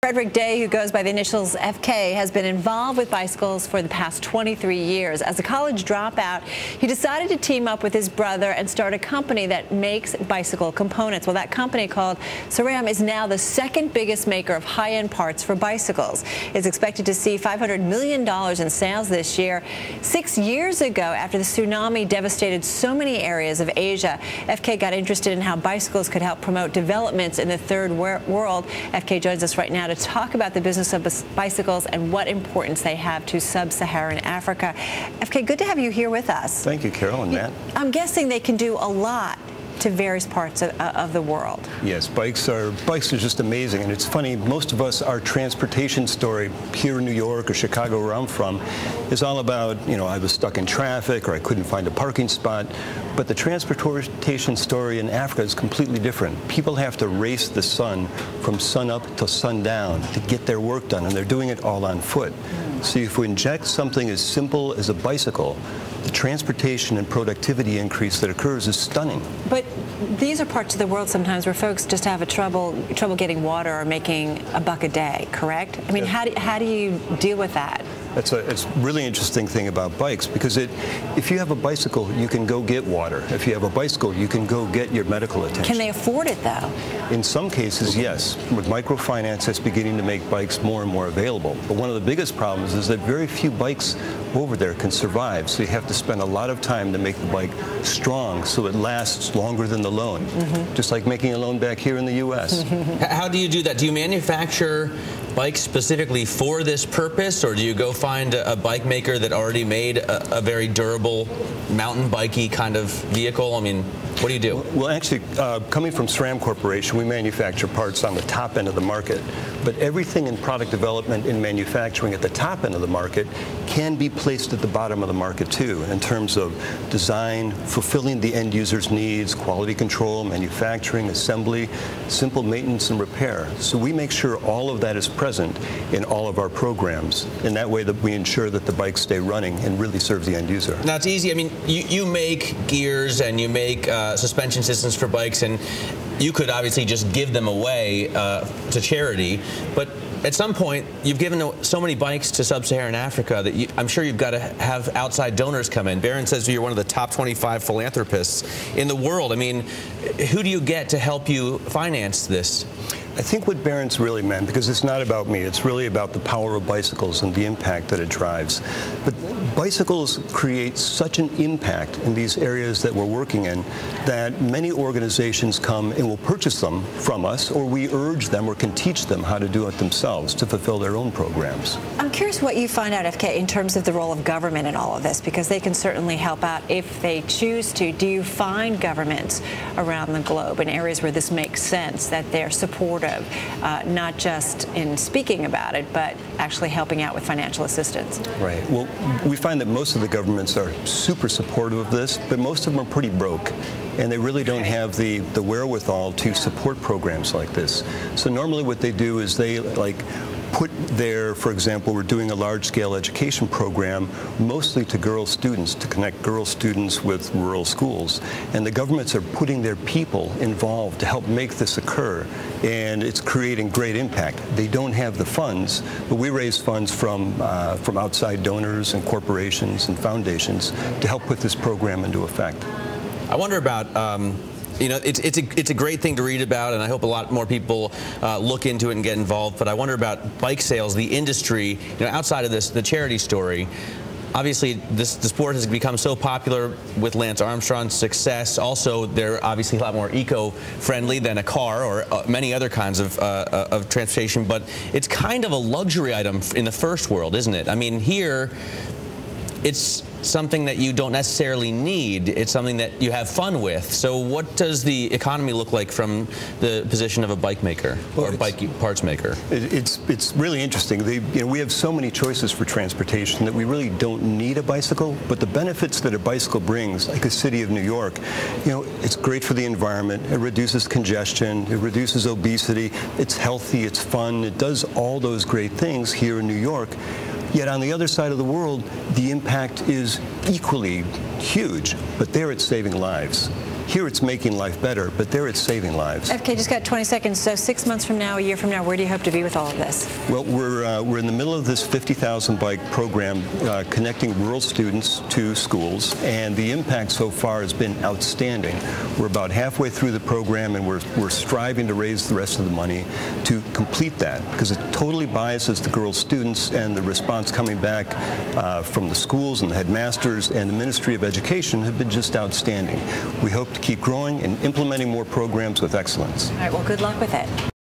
Frederick Day, who goes by the initials FK, has been involved with bicycles for the past 23 years. As a college dropout, he decided to team up with his brother and start a company that makes bicycle components. Well, that company, called SRAM, is now the second biggest maker of high-end parts for bicycles. It's expected to see $500 million in sales this year. 6 years ago, after the tsunami devastated so many areas of Asia, FK got interested in how bicycles could help promote developments in the third world. FK joins us right now to talk about the business of bicycles and what importance they have to sub-Saharan Africa. FK, good to have you here with us. Thank you, Carol and Matt. I'm guessing they can do a lot to various parts of the world. Yes, bikes are just amazing, and it's funny, most of us, our transportation story here in New York or Chicago, where I'm from, is all about, I was stuck in traffic or I couldn't find a parking spot. But the transportation story in Africa is completely different. People have to race the sun from sun up to sundown to get their work done, and they're doing it all on foot. So if we inject something as simple as a bicycle, the transportation and productivity increase that occurs is stunning. But these are parts of the world sometimes where folks just have trouble getting water or making a buck a day, correct? I mean, how do you deal with that? It's a really interesting thing about bikes, because if you have a bicycle, you can go get water. If you have a bicycle, you can go get your medical attention. Can they afford it, though? In some cases, yes. With microfinance, it's beginning to make bikes more and more available. But one of the biggest problems is that very few bikes over there can survive. So you have to spend a lot of time to make the bike strong so it lasts longer than the loan. Just like making a loan back here in the U.S. How do you do that? Do you manufacture bikes specifically for this purpose, or do you go find a bike maker that already made a very durable mountain bikey kind of vehicle? I mean, what do you do? Well, actually, coming from SRAM Corporation, we manufacture parts on the top end of the market. But everything in product development and manufacturing at the top end of the market can be placed at the bottom of the market too, in terms of design, fulfilling the end user's needs, quality control, manufacturing, assembly, simple maintenance and repair. So we make sure all of that is present in all of our programs. And that way that we ensure that the bikes stay running and really serve the end user. Now, it's easy. I mean, you make gears and you make suspension systems for bikes, and you could obviously just give them away to charity, but at some point you've given so many bikes to sub-Saharan Africa that I'm sure you've got to have outside donors come in. Barron says you're one of the top 25 philanthropists in the world. I mean, who do you get to help you finance this? I think what Barron's really meant, because it's not about me, it's really about the power of bicycles and the impact that it drives. But bicycles create such an impact in these areas that we're working in that many organizations come and will purchase them from us, or we urge them or can teach them how to do it themselves to fulfill their own programs. I'm curious what you find out, FK, in terms of the role of government in all of this, because they can certainly help out if they choose to. Do you find governments around the globe in areas where this makes sense, that they're supportive, not just in speaking about it, but actually helping out with financial assistance? Right. Well, we find that most of the governments are super supportive of this, but most of them are pretty broke, and they really don't have the wherewithal to support programs like this. So normally what they do is they put their, for example, we're doing a large-scale education program mostly to girl students, to connect girl students with rural schools. And the governments are putting their people involved to help make this occur, and it's creating great impact. They don't have the funds, but we raise funds from outside donors and corporations and foundations to help put this program into effect. I wonder about it's a great thing to read about, and I hope a lot more people look into it and get involved. But I wonder about bike sales, the industry, outside of this, the charity story. Obviously, the sport has become so popular with Lance Armstrong's success. Also, they're obviously a lot more eco-friendly than a car or many other kinds of transportation. But it's kind of a luxury item in the first world, isn't it? I mean, here, it's something that you don't necessarily need. It's something that you have fun with. So what does the economy look like from the position of a bike maker or bike parts maker? It's really interesting. We have so many choices for transportation that we really don't need a bicycle, but the benefits that a bicycle brings, like the city of New York, it's great for the environment. It reduces congestion. It reduces obesity. It's healthy. It's fun. It does all those great things here in New York. Yet on the other side of the world, the impact is equally huge, but there it's saving lives. Here it's making life better, but there it's saving lives. FK, just got 20 seconds. So 6 months from now, a year from now, where do you hope to be with all of this? Well, we're in the middle of this 50,000 bike program connecting rural students to schools, and the impact so far has been outstanding. We're about halfway through the program, and we're striving to raise the rest of the money to complete that, because it totally biases the girls' students, and the response coming back from the schools and the headmasters and the Ministry of Education have been just outstanding. We hope to keep growing and implementing more programs with excellence. All right, well, good luck with it.